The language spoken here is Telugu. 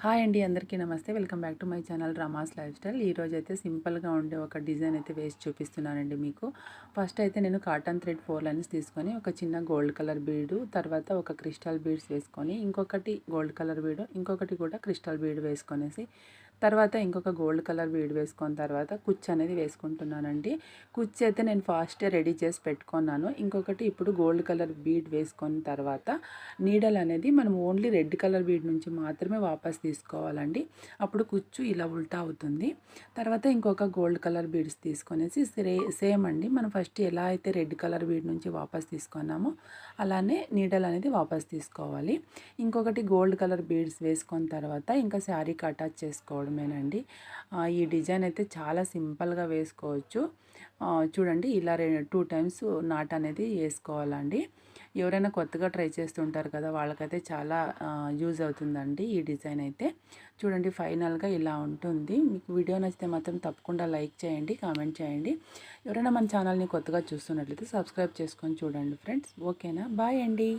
హాయ్ అండి, అందరికీ నమస్తే. Welcome back to my channel Rama's life style. ఈరోజు అయితే సింపుల్గా ఉండే ఒక డిజైన్ అయితే వేసి చూపిస్తున్నానండి మీకు. ఫస్ట్ అయితే నేను కాటన్ థ్రెడ్ 4 లైన్స్ తీసుకొని ఒక చిన్న గోల్డ్ కలర్ బీడు, తర్వాత ఒక క్రిస్టల్ బీడ్స్ వేసుకొని, ఇంకొకటి గోల్డ్ కలర్ బీడు, ఇంకొకటి కూడా క్రిస్టల్ బీడ్ వేసుకొనేసి, తర్వాత ఇంకొక గోల్డ్ కలర్ బీడ్ వేసుకొని తర్వాత కుచ్చు అనేది వేసుకుంటున్నానండి. కుచ్చు అయితే నేను ఫాస్టే రెడీ చేసి పెట్టుకున్నాను. ఇంకొకటి ఇప్పుడు గోల్డ్ కలర్ బీడ్ వేసుకొని తర్వాత నీడల్ అనేది మనం ఓన్లీ రెడ్ కలర్ బీడ్ నుంచి మాత్రమే వాపస్ తీసుకోవాలండి. అప్పుడు కుచ్చు ఇలా ఉల్టా అవుతుంది. తర్వాత ఇంకొక గోల్డ్ కలర్ బీడ్స్ తీసుకొనేసి సేమ్ అండి, మనం ఫస్ట్ ఎలా అయితే రెడ్ కలర్ బీడ్ నుంచి వాపస్ తీసుకున్నామో అలానే నీడల్ అనేది వాపస్ తీసుకోవాలి. ఇంకొకటి గోల్డ్ కలర్ బీడ్స్ వేసుకొని తర్వాత ఇంకా శారీకి అటాచ్ చేసుకోవడమేనండి. ఈ డిజైన్ అయితే చాలా సింపుల్గా వేసుకోవచ్చు. చూడండి, ఇలా 2 టైమ్స్ నాట్ అనేది వేసుకోవాలండి. ఎవరైనా కొత్తగా ట్రై చేస్తుంటారు కదా, వాళ్ళకైతే చాలా యూజ్ అవుతుందండి ఈ డిజైన్ అయితే. చూడండి, ఫైనల్గా ఇలా ఉంటుంది. మీకు వీడియో నచ్చితే మాత్రం తప్పకుండా లైక్ చేయండి, కామెంట్ చేయండి. ఎవరైనా మన ఛానల్ని కొత్తగా చూస్తున్నట్లయితే సబ్స్క్రైబ్ చేసుకొని చూడండి ఫ్రెండ్స్. ఓకేనా? బాయ్ అండి.